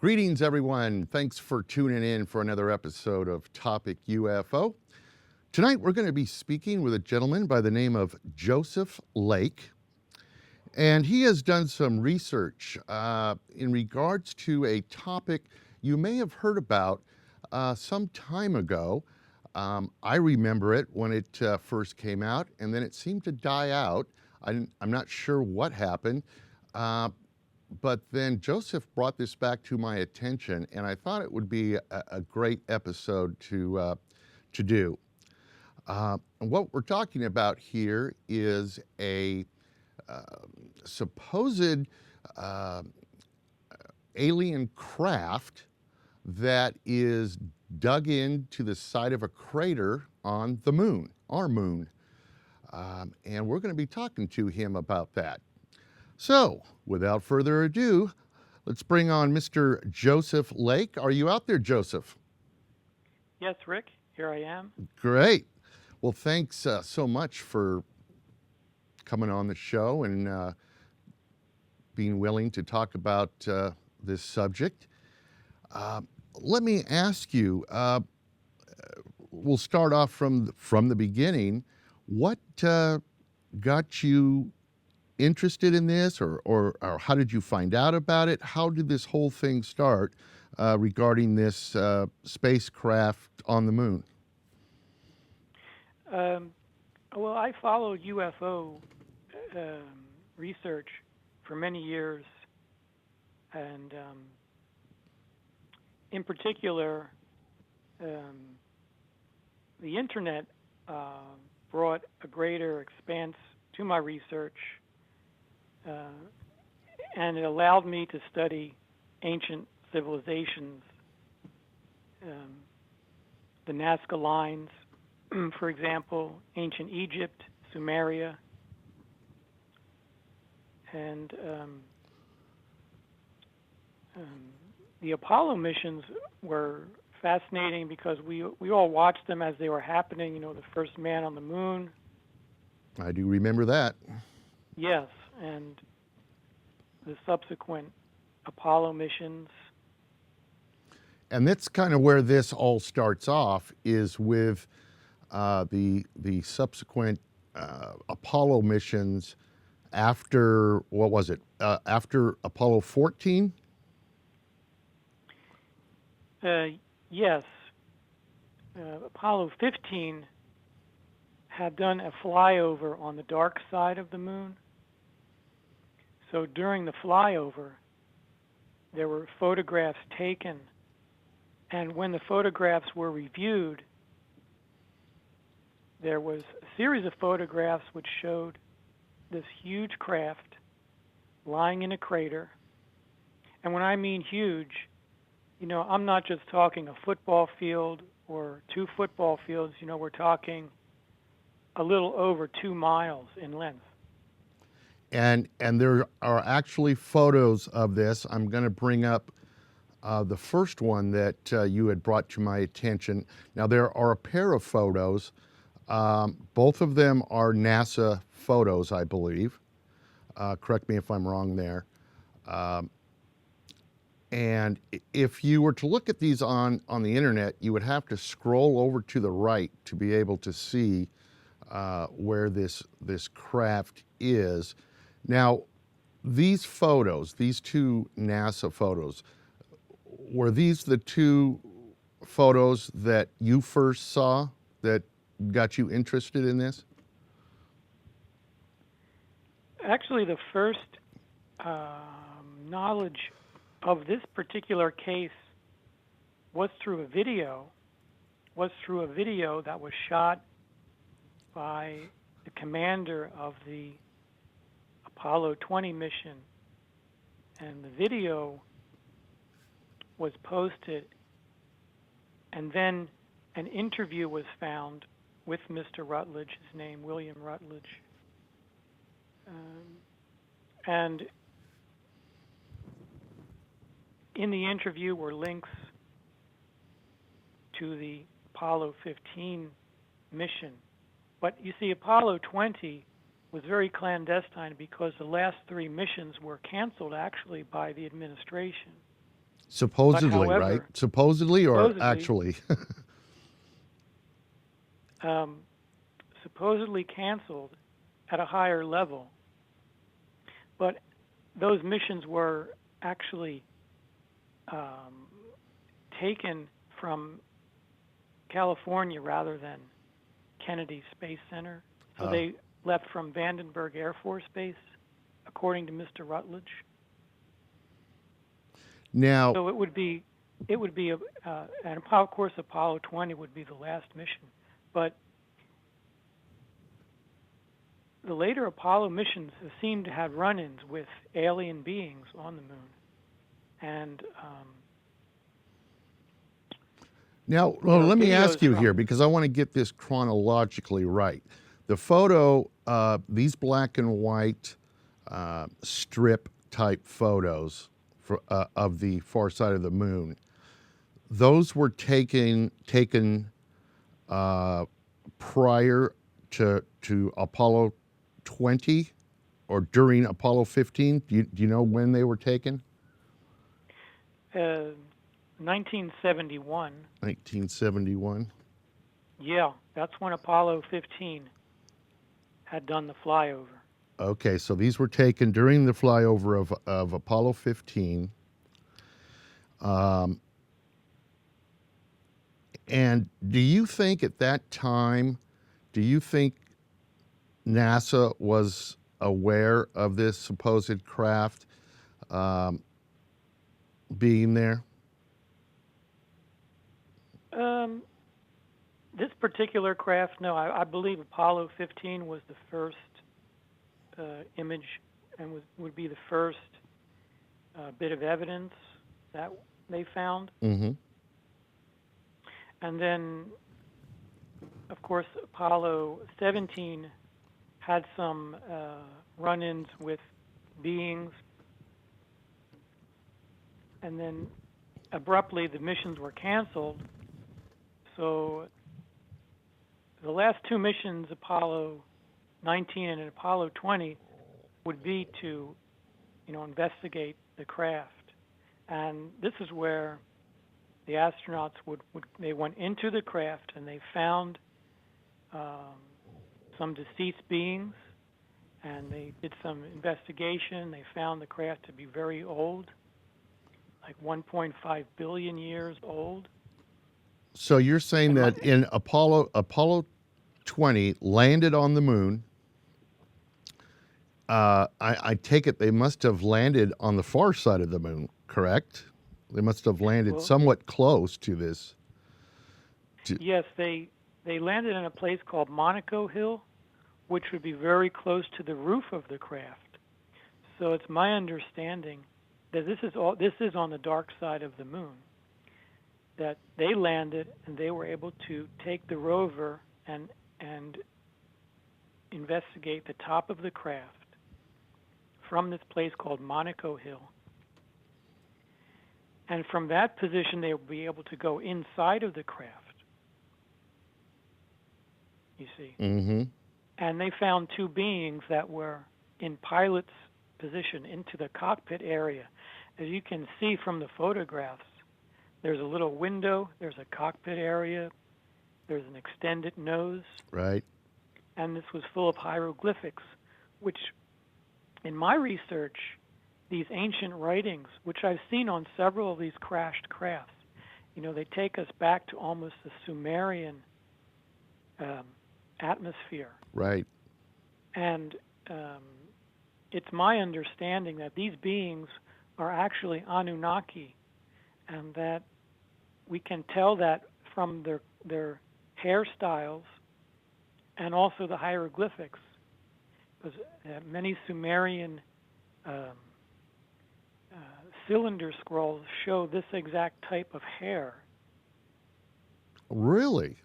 Greetings, everyone. Thanks for tuning in for another episode of Topic UFO. Tonight, we're going to be speaking with a gentleman by the name of Joseph Lake, and he has done some research in regards to a topic you may have heard about some time ago. I remember it when it first came out, and then it seemed to die out. I'm not sure what happened. But then Joseph brought this back to my attention, and I thought it would be a great episode to do. And what we're talking about here is a supposed alien craft that is dug into the side of a crater on the moon, our moon. And we're going to be talking to him about that. So, without further ado, let's bring on Mr. Joseph Lake. Are you out there, Joseph? Yes, Rick, here I am. Great. Well, thanks so much for coming on the show and being willing to talk about this subject. Let me ask you, we'll start off from the beginning. What got you interested in this, or how did you find out about it? How did this whole thing start regarding this spacecraft on the moon? Well, I followed UFO research for many years, and in particular, the internet brought a greater expanse to my research. And it allowed me to study ancient civilizations, the Nazca lines, for example, ancient Egypt, Sumeria, and the Apollo missions were fascinating because we all watched them as they were happening. You know, the first man on the moon. I do remember that. Yes, and the subsequent Apollo missions. And that's kind of where this all starts off, is with the subsequent Apollo missions after, what was it, after Apollo 14? Yes. Apollo 15 had done a flyover on the dark side of the moon. So during the flyover, there were photographs taken, and when the photographs were reviewed, there was a series of photographs which showed this huge craft lying in a crater. And when I mean huge, you know, I'm not just talking a football field or 2 football fields. You know, we're talking a little over 2 miles in length. And there are actually photos of this. I'm going to bring up the first one that you had brought to my attention. Now, there are a pair of photos. Both of them are NASA photos, I believe. Correct me if I'm wrong there. And if you were to look at these on the internet, you would have to scroll over to the right to be able to see where this craft is. Now, these photos, these 2 NASA photos, were these the 2 photos that you first saw that got you interested in this? Actually, the first knowledge of this particular case was through a video that was shot by the commander of the Apollo 20 mission. And the video was posted, and then an interview was found with Mr. Rutledge, his name William Rutledge. And in the interview were links to the Apollo 15 mission. But you see, Apollo 20 was very clandestine because the last 3 missions were canceled actually by the administration. Supposedly, right? however, Supposedly or supposedly, actually? um, supposedly canceled at a higher level, but those missions were actually um, taken from California rather than Kennedy Space Center. So Uh, they left from Vandenberg Air Force Base, according to Mr. Rutledge. now, So it would be and of course Apollo 20 would be the last mission, but the later Apollo missions have seemed to have run-ins with alien beings on the moon, and now, there well, are let me videos ask you here from. because I want to get this chronologically right. The photo, these black and white strip type photos of the far side of the moon, those were taken prior to Apollo 20 or during Apollo 15. Do you know when they were taken? Uh, 1971. 1971. Yeah, that's when Apollo 15 had done the flyover. Okay, so these were taken during the flyover of Apollo 15. Um, and do you think at that time, do you think NASA was aware of this supposed craft um, being there? Um, this particular craft, no, I believe Apollo 15 was the first image and would be the first bit of evidence that they found. Mm-hmm. And then, of course, Apollo 17 had some run-ins with beings, and then abruptly the missions were canceled. So the last two missions, Apollo 19 and Apollo 20, would be to, investigate the craft. And this is where the astronauts they went into the craft and they found um, some deceased beings, and they did some investigation. They found the craft to be very old, like 1.5 billion years old. So you're saying And my that in Apollo 20 landed on the moon. I take it they must have landed on the far side of the moon, correct? They must have landed well, somewhat close to this. yes, they landed in a place called Monaco Hill, which would be very close to the roof of the craft. So it's my understanding that this is on the dark side of the moon. That they landed and they were able to take the rover and investigate the top of the craft from this place called Monaco Hill. And from that position, they will be able to go inside of the craft, you see. Mm-hmm. And they found two beings that were in pilot's position into the cockpit area. As you can see from the photographs, there's a little window, there's a cockpit area, there's an extended nose, Right. and this was full of hieroglyphics, which in my research, these ancient writings, which I've seen on several of these crashed crafts, they take us back to almost the Sumerian atmosphere. Right. And it's my understanding that these beings are actually Anunnaki, and that we can tell that from their hairstyles and also the hieroglyphics, because many Sumerian cylinder scrolls show this exact type of hair. Really?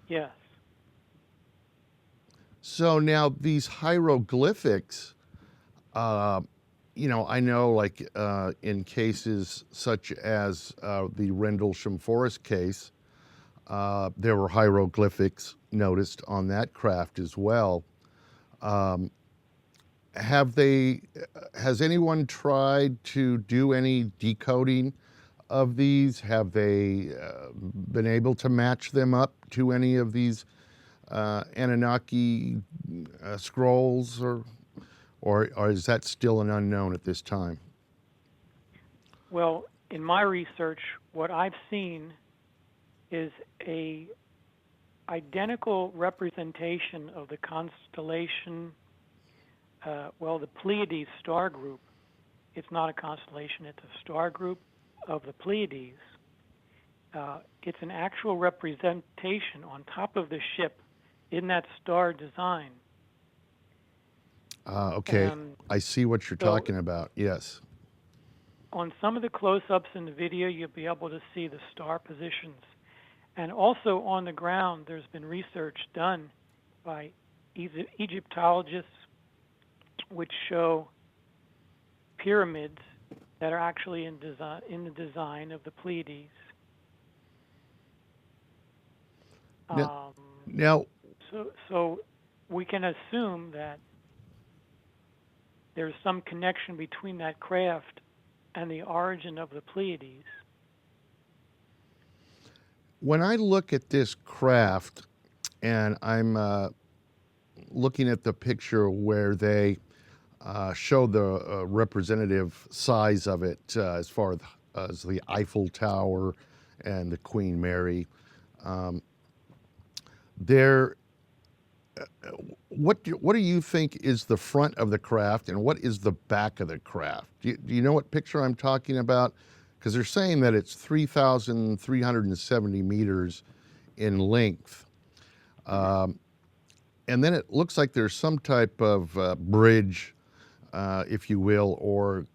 Yes. So now these hieroglyphics, I know like in cases such as the Rendlesham Forest case, there were hieroglyphics noticed on that craft as well. Um, has anyone tried to do any decoding of these? Have they been able to match them up to any of these Anunnaki scrolls, or is that still an unknown at this time? Well, in my research, what I've seen is a identical representation of the constellation, the Pleiades star group. It's not a constellation, it's a star group of the Pleiades. It's an actual representation on top of the ship in that star design. Okay, And I see what you're so talking about. Yes. on some of the close-ups in the video, you'll be able to see the star positions. And also on the ground, there's been research done by Egyptologists which show pyramids that are actually in the design of the Pleiades. Now, So we can assume that there's some connection between that craft and the origin of the Pleiades. when I look at this craft, and I'm looking at the picture where they show the representative size of it as far as the Eiffel Tower and the Queen Mary, there. What do you think is the front of the craft, and what is the back of the craft? Do you know what picture I'm talking about? Because they're saying that it's 3,370 meters in length. And then it looks like there's some type of bridge, if you will, or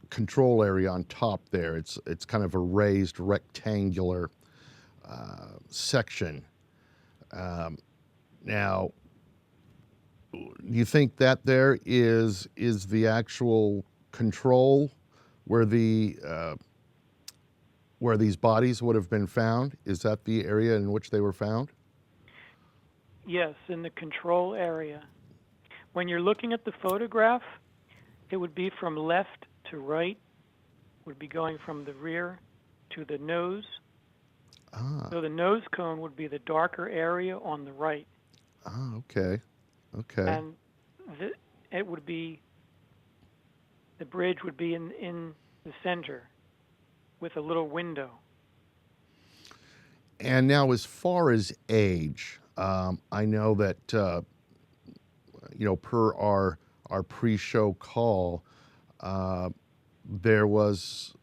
control area on top there. It's kind of a raised rectangular section. Now, do you think that there is the actual control where these bodies would have been found? Is that the area in which they were found? Yes, in the control area. When you're looking at the photograph, it would be from left to right, would be going from the rear to the nose. So the nose cone would be the darker area on the right. Okay. And it would be, the bridge would be in the center with a little window. And now, as far as age, I know that per our pre-show call, there was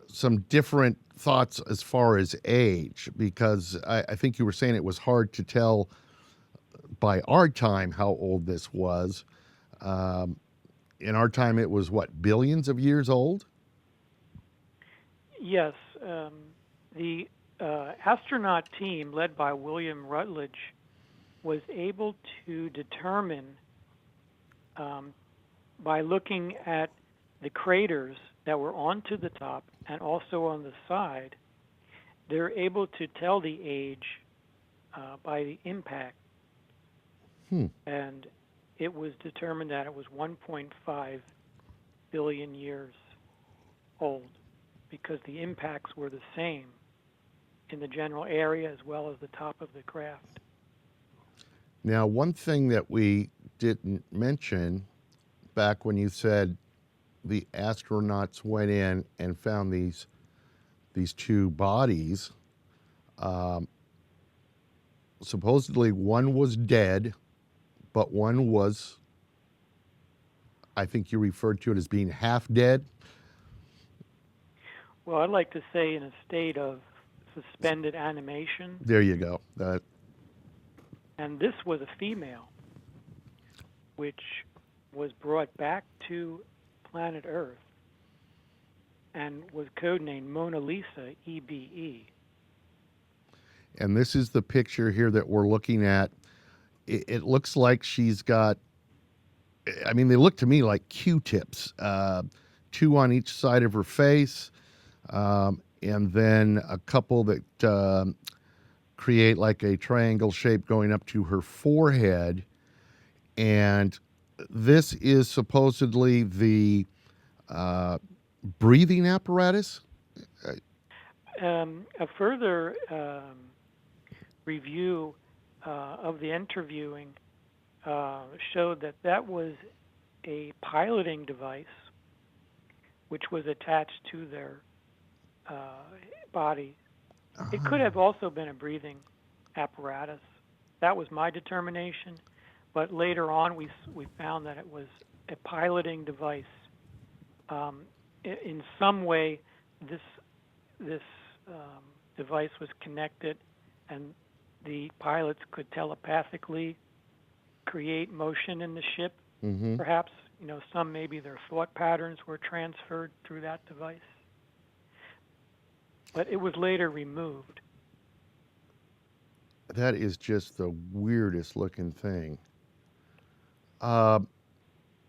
some different thoughts as far as age, because I think you were saying it was hard to tell by our time how old this was. In our time, it was what, billions of years old? Yes. The astronaut team led by William Rutledge was able to determine by looking at the craters that were onto the top and also on the side, they're able to tell the age by the impact. And it was determined that it was 1.5 billion years old because the impacts were the same in the general area as well as the top of the craft. Now, one thing that we didn't mention back when you said the astronauts went in and found these two bodies, supposedly one was dead, but one was, I think you referred to it as being half dead. Well, I'd like to say in a state of suspended animation. There you go. And this was a female, which was brought back to planet Earth and was codenamed Mona Lisa, EBE. And this is the picture here that we're looking at. It looks like she's got, I mean, they look to me like Q-tips, two on each side of her face, and then a couple that create like a triangle shape going up to her forehead. And this is supposedly the breathing apparatus? A further review of the interviewing showed that that was a piloting device which was attached to their body. It could have also been a breathing apparatus. That was my determination. But later on, we found that it was a piloting device. In some way, this device was connected, and the pilots could telepathically create motion in the ship. Mm-hmm. Perhaps, some maybe their thought patterns were transferred through that device. But it was later removed. That is just the weirdest looking thing. Uh,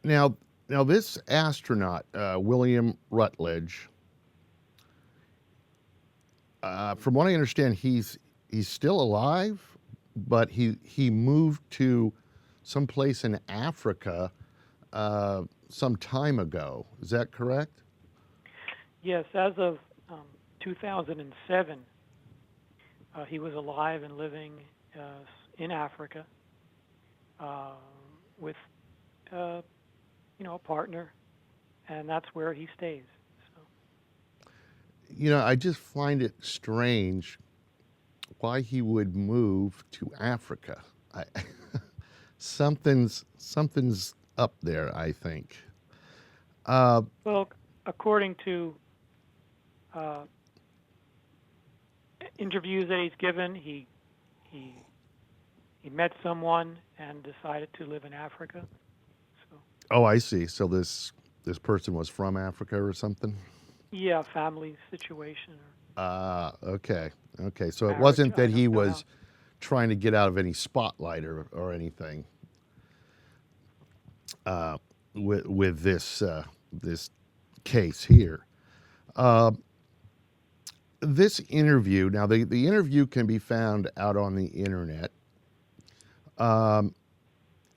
now, this astronaut, William Rutledge, from what I understand, he's still alive, but he moved to some place in Africa some time ago. Is that correct? Yes, as of 2007, he was alive and living in Africa with a partner, and that's where he stays. So. I just find it strange why he would move to Africa. Something's up there, I think. Well, according to interviews that he's given, he met someone and decided to live in Africa. So. Oh, I see. So this person was from Africa or something? Yeah, family situation. Okay. So it marriage, wasn't I that don't he know was how. trying to get out of any spotlight or anything with this case here. This interview, now the interview can be found out on the internet.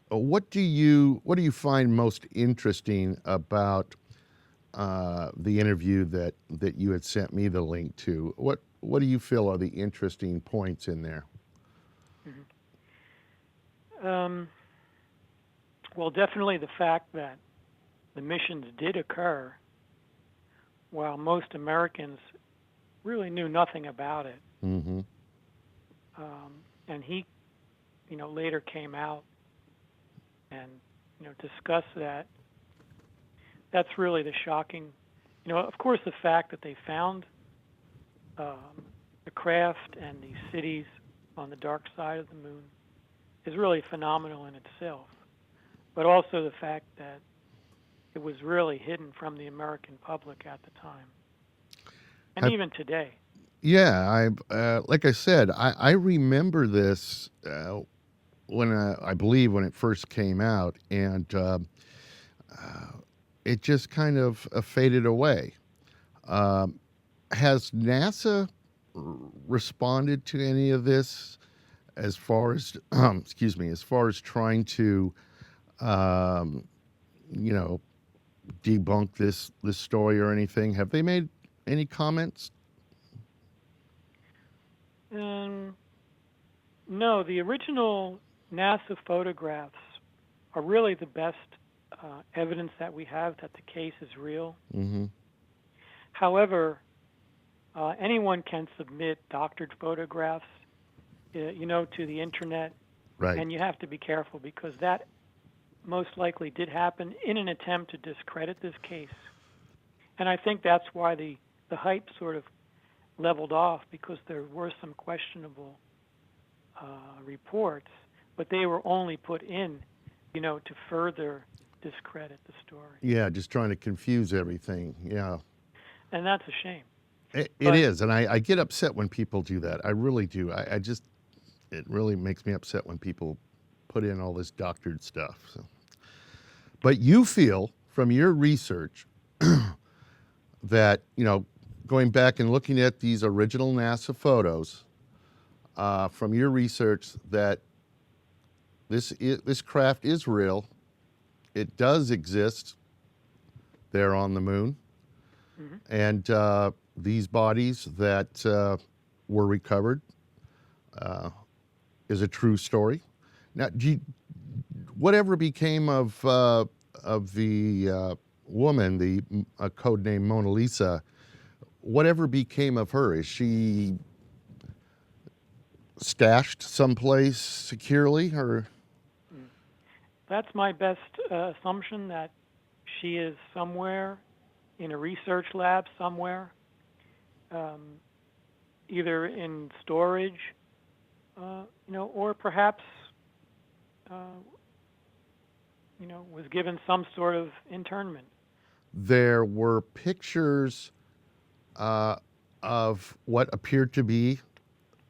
What do you find most interesting about the interview that you had sent me the link to? What do you feel are the interesting points in there? Mm-hmm. Well, definitely the fact that the missions did occur while most Americans really knew nothing about it. Mm-hmm. And he, later came out and, discussed that. That's really the shocking, of course, the fact that they found the craft and the cities on the dark side of the moon is really phenomenal in itself. But also the fact that it was really hidden from the American public at the time, and even today. Yeah, like I said, I remember this when I believe when it first came out, and it just kind of faded away. Has NASA responded to any of this as far as excuse me, as far as trying to you know debunk this story or anything? Have they made any comments? No, the original NASA photographs are really the best evidence that we have that the case is real. Mm-hmm. However, anyone can submit doctored photographs, to the internet, Right. and you have to be careful because that most likely did happen in an attempt to discredit this case. And I think that's why the hype sort of leveled off, because there were some questionable reports, but they were only put in, to further discredit the story. Yeah, just trying to confuse everything. Yeah. And that's a shame. It is, and I get upset when people do that. I really do. I just, it really makes me upset when people put in all this doctored stuff. So. But you feel from your research that, going back and looking at these original NASA photos, from your research, that this craft is real. It does exist there on the moon. Hmm. And these bodies that were recovered is a true story. Now, whatever became of the woman, the codename Mona Lisa, whatever became of her? Is she stashed someplace securely, or? That's my best assumption, that she is somewhere in a research lab somewhere, either in storage, or perhaps, was given some sort of internment. There were pictures of what appeared to be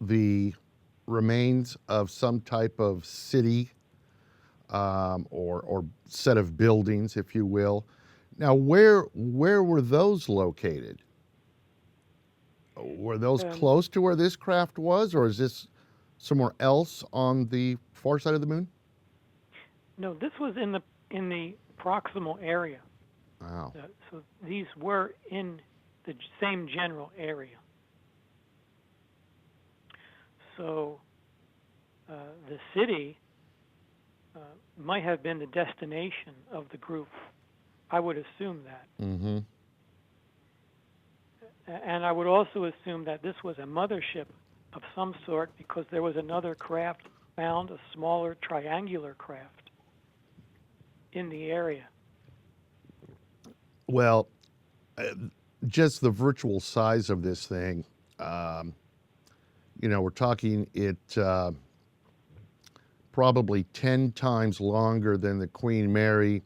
the remains of some type of city or set of buildings, if you will. Now, where were those located? Were those Um, close to where this craft was, or is this somewhere else on the far side of the moon? no, this was in the proximal area. Wow. So these were in the same general area. So the city might have been the destination of the group. I would assume that. Mm-hmm. And I would also assume that this was a mothership of some sort, because there was another craft found, a smaller triangular craft, in the area. Well, just the virtual size of this thing, we're talking it probably 10 times longer than the Queen Mary,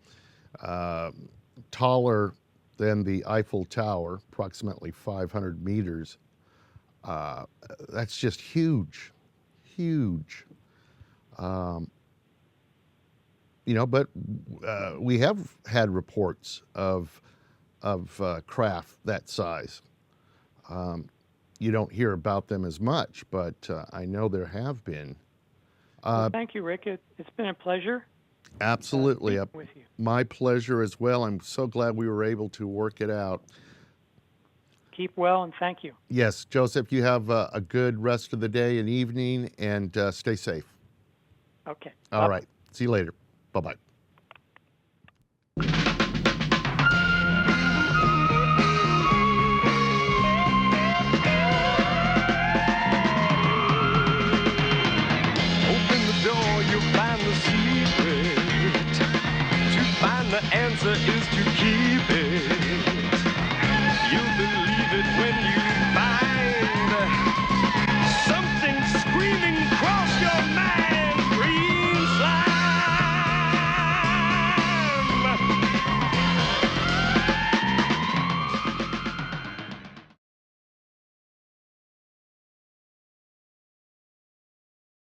taller than the Eiffel Tower, approximately 500 meters. That's just huge, huge. But we have had reports of craft that size. You don't hear about them as much, but I know there have been. Well, thank you, Rick. It's been a pleasure. Absolutely. Speaking with you. My pleasure as well. I'm so glad we were able to work it out. Keep well, and thank you. Yes, Joseph, you have a good rest of the day and evening, and stay safe. Okay. All Bye-bye. right. See you later. Bye-bye. Open the door, you'll find the secret. To find the answer is to keep it.